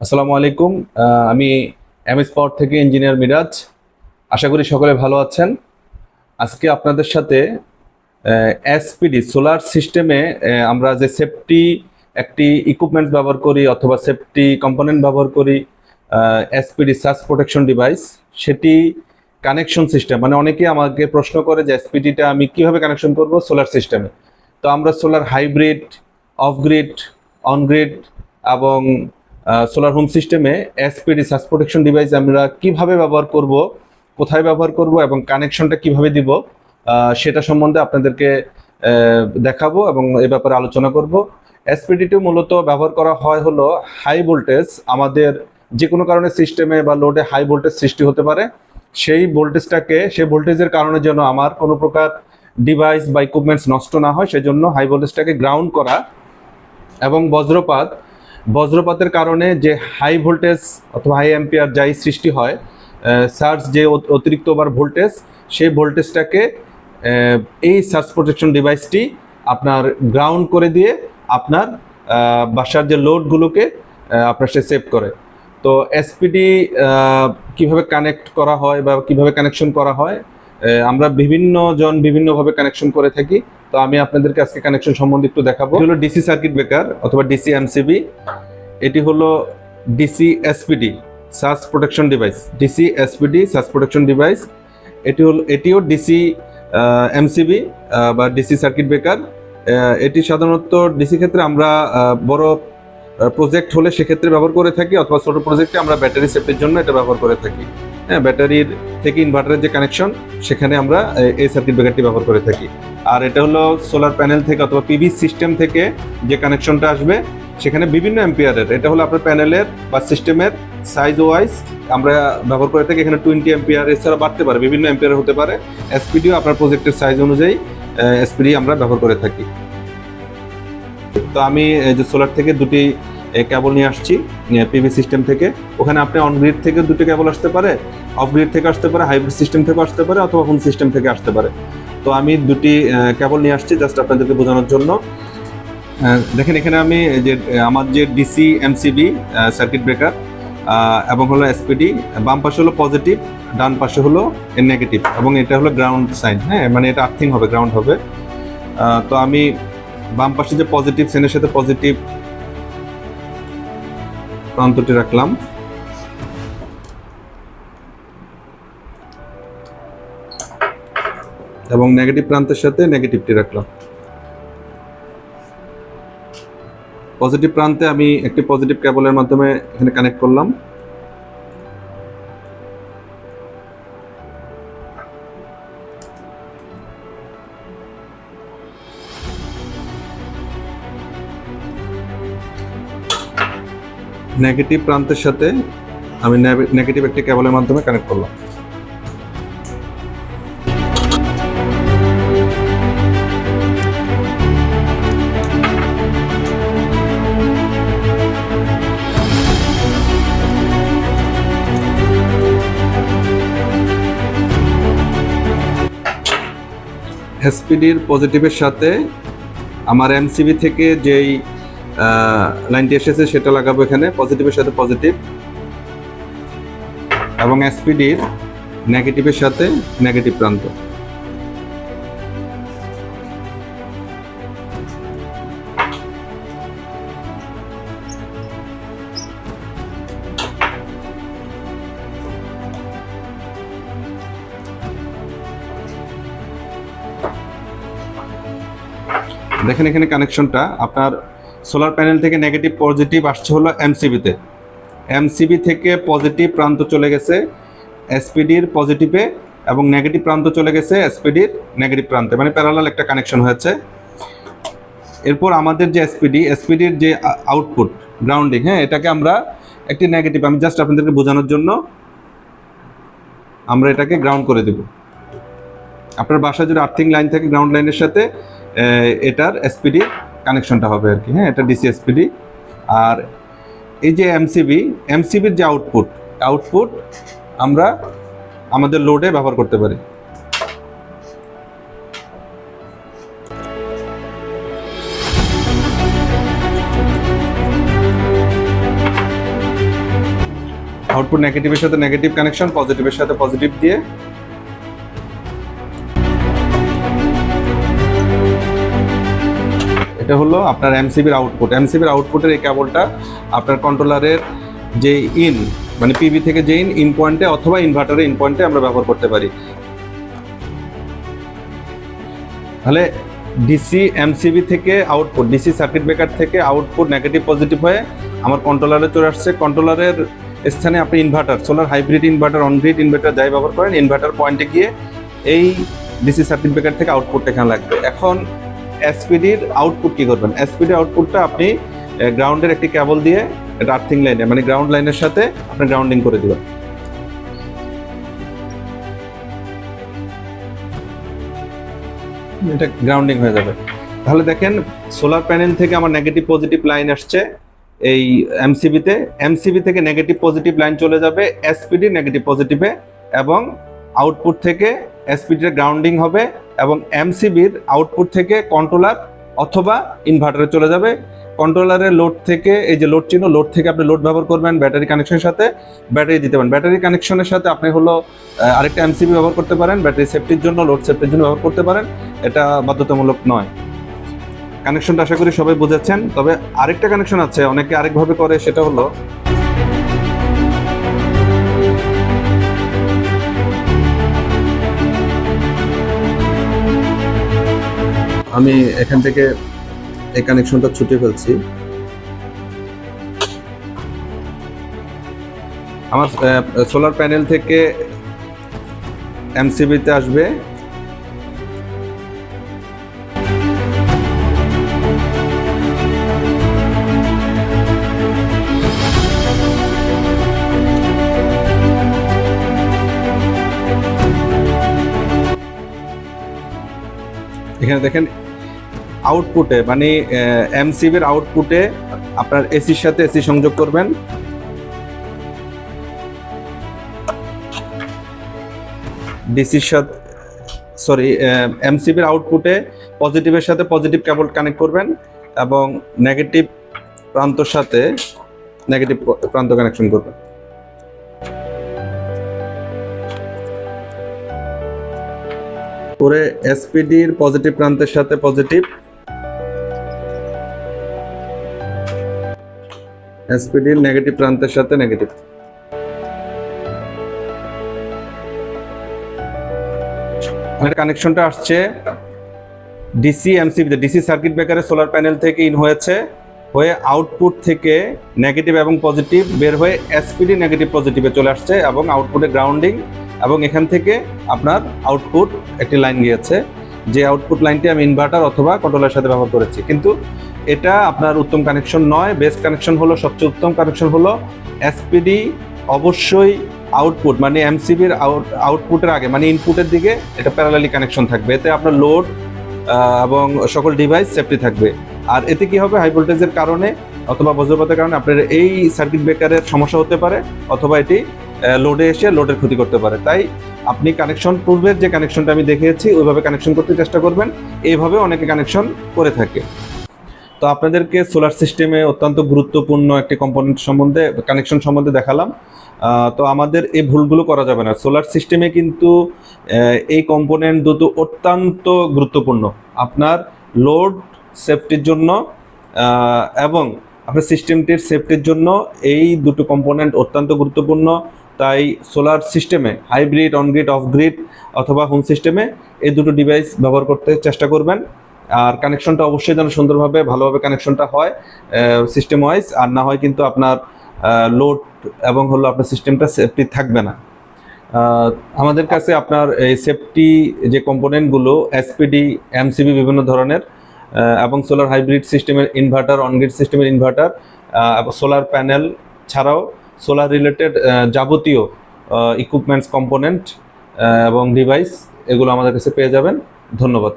আসসালামু আলাইকুম। আমি এমএস পাওয়ার থেকে ইঞ্জিনিয়ার মিরাজ। আশা করি সকলে ভালো আছেন। আজকে আপনাদের সাথে এসপিডি সোলার সিস্টেমে আমরা যে সেফটি একটি ইকুইপমেন্টস ব্যবহার করি অথবা সেফটি কম্পোনেন্ট ব্যবহার করি, এসপিডি সার্চ প্রোটেকশন ডিভাইস, সেটি কানেকশন সিস্টেম। মানে অনেকে আমাকে প্রশ্ন করে যে এসপিডিটা আমি কিভাবে কানেকশন করব সোলার সিস্টেমে। তো আমরা solar hybrid, of grid, on grid এবং সোলার হোম সিস্টেমে এসপিডি সার্চ প্রোটেকশন ডিভাইস আমরা কিভাবে ব্যবহার করব, কোথায় ব্যবহার করব এবং কানেকশনটা কিভাবে দিব, সেটা সম্বন্ধে আপনাদেরকে দেখাবো এবং এ ব্যাপারে আলোচনা করব। এসপিডিটি মূলত ব্যবহার করা হয় হলো হাই ভোল্টেজ, আমাদের যে কোনো কারণে সিস্টেমে বা লোডে হাই ভোল্টেজ সৃষ্টি হতে পারে। সেই ভোল্টেজের কারণে যেন আমার কোনো প্রকার ডিভাইস বা ইকুইপমেন্টস নষ্ট না হয়, সেজন্য হাই ভোল্টেজটাকে গ্রাউন্ড করা। এবং বজ্রপাতের কারণে যে হাই ভোল্টেজ অথবা হাই অ্যাম্পিয়ার যাই সৃষ্টি হয়, সার্জ যে অতিরিক্ত ওভার ভোল্টেজ, সেই ভোল্টেজটাকে এই সার্জ প্রোটেকশন ডিভাইসটি আপনার গ্রাউন্ড করে দিয়ে আপনার বাসার যে লোডগুলোকে আপনার সে সেভ করে। তো এসপিডি কিভাবে কানেক্ট করা হয় বা কিভাবে কানেকশন করা হয়, আমরা বিভিন্নভাবে কানেকশন করে থাকি। তো আমি আপনাদেরকে আজকে কানেকশন সম্বন্ধে একটু দেখাবো। এটি হলো ডিসি সার্কিট ব্রেকার অথবা ডিসি এমসিবি। এটি হলো DC SPD surge protection device, DC SPD surge protection device. এটিও ডিসি এমসিবি বা ডিসি সার্কিট ব্রেকার। এটি সাধারণত ডিসি ক্ষেত্রে আমরা বড় প্রজেক্ট হলে সেক্ষেত্রে ব্যবহার করে থাকি, অথবা ছোট প্রজেক্টে আমরা ব্যাটারি সেফটির জন্য এটা ব্যবহার করে থাকি। হ্যাঁ, ব্যাটারির থেকে ইনভার্টারের যে কানেকশন, সেখানে আমরা এই সার্কিট ব্রেকারটি ব্যবহার করে থাকি। আর এটা হলো সোলার প্যানেল থেকে অথবা পিভি সিস্টেম থেকে যে কানেকশনটা আসবে, সেখানে বিভিন্ন অ্যাম্পিয়ারের, এটা হলো আপনার প্যানেলের বা সিস্টেমের সাইজ ওয়াইজ আমরা ব্যবহার করে থাকি। এখানে 20 অ্যাম্পিয়ার, এছাড়া বাড়তে পারে, বিভিন্ন অ্যাম্পিয়ার হতে পারে। এসপিডিও আপনার প্রজেক্টের সাইজ অনুযায়ী এসপিডি আমরা ব্যবহার করে থাকি। তো আমি যে সোলার থেকে দুটি কেবল নিয়ে আসছি পিভি সিস্টেম থেকে। ওখানে আপনি অন গ্রিড থেকে দুটি কেবল আসতে পারে, অফ গ্রিড থেকে আসতে পারে, হাইব্রিড সিস্টেম থেকে আসতে পারে, অথবা হোম সিস্টেম থেকে আসতে পারে। তো আমি দুটি কেবল নিয়ে আসছি জাস্ট আপনাদেরকে বোঝানোর জন্য। দেখেন, এখানে আমি যে আমার যে ডিসি এমসিবি সার্কিট ব্রেকার এবং হলো এসপিডি, বাম পাশে হলো পজিটিভ, ডান পাশে হলো নেগেটিভ, এবং এটা হলো গ্রাউন্ড সাইন। হ্যাঁ, মানে এটা আর্থিং হবে, গ্রাউন্ড হবে। তো আমি বাম পাশে যে পজিটিভ সেনের সাথে পজিটিভ প্রান্তটি রাখলাম, এবং নেগেটিভ প্রান্তের সাথে নেগেটিভটি রাখলাম। পজিটিভ প্রান্তে আমি একটি পজিটিভ কেবলের মাধ্যমে এখানে কানেক্ট করলাম। নেগেটিভ প্রান্তের সাথে আমি নেগেটিভ একটি কেবলের মাধ্যমে কানেক্ট করলাম। এসপিডির পজিটিভের সাথে আমার এমসিবি থেকে যেই লাইনটি এসেছে সেটা লাগাবো এখানে, পজিটিভের সাথে পজিটিভ, এবং এসপিডির নেগেটিভের সাথে নেগেটিভ প্রান্ত। দেখেন, এখানে কানেকশনটা আপনার সোলার প্যানেল থেকে নেগেটিভ পজিটিভ আসছে হলো এমসিবিতে, এমসিবি থেকে পজিটিভ প্রান্ত চলে গেছে এসপিডির পজিটিভে, এবং নেগেটিভ প্রান্ত চলে গেছে এসপিডির নেগেটিভ প্রান্তে, মানে প্যারালাল একটা কানেকশন হয়েছে। এরপর আমাদের যে এসপিডির যে আউটপুট গ্রাউন্ডিং, হ্যাঁ, এটাকে আমরা একটি নেগেটিভ, আমি জাস্ট আপনাদেরকে বোঝানোর জন্য আমরা এটাকে গ্রাউন্ড করে দেব। আপনার বাসায় যদি আর্থিং লাইন থাকে, গ্রাউন্ড লাইনের সাথে এটার এসপিডি কানেকশনটা হবে আর কি। হ্যাঁ, এটা ডিসি এসপিডি। আর এই যে এমসিবির যে আউটপুট আমরা আমাদের লোডে ব্যবহার করতে পারি। আউটপুট নেগেটিভের সাথে নেগেটিভ কানেকশন, পজিটিভের সাথে পজিটিভ দিয়ে এটা হলো আপনার এমসিবির আউটপুট। এমসিবির আউটপুটের এই কেবলটা আপনার কন্ট্রোলারের যে ইন মানে পিবি থেকে যে ইন পয়েন্টে অথবা ইনভার্টারের ইন পয়েন্টে আমরা ব্যবহার করতে পারি। তাহলে ডিসি এমসিবি থেকে আউটপুট, ডিসি সার্কিট ব্রেকার থেকে আউটপুট নেগেটিভ পজিটিভ হয়ে আমার কন্ট্রোলারে চলে আসছে। কন্ট্রোলারের স্থানে আপনি inverter, solar hybrid inverter, on-grid inverter যাই ব্যবহার করেন, ইনভার্টার পয়েন্টে গিয়ে এই ডিসি সার্কিট ব্রেকার থেকে আউটপুট এখানে লাগবে। এখন এসপিডির আউটপুট কি করবেন? এসপিডির আউটপুটটা আপনি গ্রাউন্ডের একটি কেবল দিয়ে, এটা আর্থিং লাইনে মানে গ্রাউন্ড লাইনের সাথে আপনি গ্রাউন্ডিং করে দিবেন। এটা গ্রাউন্ডিং হয়ে যাবে। তাহলে দেখেন সোলার প্যানেল থেকে আমার নেগেটিভ পজিটিভ লাইন আসছে এই এমসিবিতে, এমসিবি থেকে নেগেটিভ পজিটিভ লাইন চলে যাবে এসপিডি নেগেটিভ পজিটিভে, এবং আউটপুট থেকে এসপিডির গ্রাউন্ডিং হবে এবং এমসিবির আউটপুট থেকে কন্ট্রোলার অথবা ইনভার্টারে চলে যাবে। কন্ট্রোলারের লোড থেকে, এই যে লোড চিহ্ন, লোড থেকে আপনি লোড ব্যবহার করবেন ব্যাটারি কানেকশনের সাথে, ব্যাটারি দিতে পারেন। ব্যাটারি কানেকশনের সাথে আপনি হলো আরেকটা এমসিবি ব্যবহার করতে পারেন ব্যাটারি সেফটির জন্য, লোড সেফটির জন্য ব্যবহার করতে পারেন, এটা বাধ্যতামূলক নয়। কানেকশনটা আশা করি সবাই বুঝেছেন। তবে আরেকটা কানেকশন আছে, অনেকে আরেকভাবে করে, সেটা হলো আমি এখান থেকে এই কানেকশনটা ছুটে ফেলছি। আমার সোলার প্যানেল থেকে এমসিবিতে আসবে, এখানে দেখেন আউটপুটে মানে এমসিবির আউটপুটে আপনার এসির সাথে এসি সংযোগ করবেন। ডিসির সাথে এমসিবির আউটপুটে পজিটিভের সাথে পজিটিভ কেবল কানেক্ট করবেন এবং নেগেটিভ প্রান্তর সাথে নেগেটিভ প্রান্ত কানেকশন করবেন। করে এসপিডির পজিটিভ প্রান্তের সাথে পজিটিভ, এসপিডির নেগেটিভ প্রান্তের সাথে নেগেটিভ। কানেকশনটা আসছে ডিসি এমসিবিতে, ডিসি সার্কিট ব্রেকারের সোলার প্যানেল থেকে ইন হয়েছে, হয়ে আউটপুট থেকে নেগেটিভ এবং পজিটিভ বের হয়ে এসপিডি নেগেটিভ পজিটিভে চলে আসছে এবং আউটপুটে গ্রাউন্ডিং, এবং এখান থেকে আপনার আউটপুট একটি লাইন গিয়েছে, যে আউটপুট লাইনটি আমি ইনভার্টার অথবা কন্ট্রোলারের সাথে ব্যবহার করেছি। কিন্তু এটা আপনার উত্তম কানেকশন নয়। বেস্ট কানেকশন হলো, সবচেয়ে উত্তম কানেকশন হলো এসপিডি অবশ্যই আউটপুট মানে এমসিবির আউটপুটের আগে মানে ইনপুটের দিকে এটা প্যারালালি কানেকশন থাকবে, এতে আপনার লোড এবং সকল ডিভাইস সেফটি থাকবে। আর এতে কি হবে, হাই ভোল্টেজের কারণে অথবা বজ্রপাতের কারণে আপনার এই সার্কিট ব্রেকারের সমস্যা হতে পারে, অথবা এটি লোডে এসে লোডের ক্ষতি করতে পারে। তাই আপনি কানেকশন পূর্বের যে কানেকশনটা আমি দেখিয়েছি ওইভাবে কানেকশন করতে চেষ্টা করবেন। এইভাবে অনেকে কানেকশন করে থাকে। তো আপনাদেরকে সোলার সিস্টেমে অত্যন্ত গুরুত্বপূর্ণ একটি কম্পোনেন্ট সম্বন্ধে, কানেকশন সম্বন্ধে দেখালাম। তো আমাদের এই ভুলগুলো করা যাবে না। সোলার সিস্টেমে কিন্তু এই কম্পোনেন্ট দুটো অত্যন্ত গুরুত্বপূর্ণ আপনার লোড সেফটির জন্য এবং আপনার সিস্টেমটির সেফটির জন্য। এই দুটো কম্পোনেন্ট অত্যন্ত গুরুত্বপূর্ণ। তাই সোলার সিস্টেমে হাইব্রিড, অনগ্রিড, অফ গ্রিড অথবা হোম সিস্টেমে এই দুটো ডিভাইস ব্যবহার করতে চেষ্টা করবেন। আর কানেকশনটা অবশ্যই যেন সুন্দরভাবে ভালোভাবে কানেকশনটা হয় সিস্টেম ওয়াইজ, আর না হয় কিন্তু আপনার লোড এবং হলো আপনার সিস্টেমটা সেফটি থাকবে না। আমাদের কাছে আপনার এই সেফটি যে কম্পোনেন্টগুলো এসপিডি, এমসিবি বিভিন্ন ধরনের এবং সোলার হাইব্রিড সিস্টেমের ইনভার্টার, অনগ্রিড সিস্টেমের ইনভার্টার, সোলার প্যানেল ছাড়াও সোলার রিলেটেড যাবতীয় ইকুইপমেন্টস, কম্পোনেন্ট এবং ডিভাইস এগুলো আমাদের কাছে পেয়ে যাবেন। ধন্যবাদ।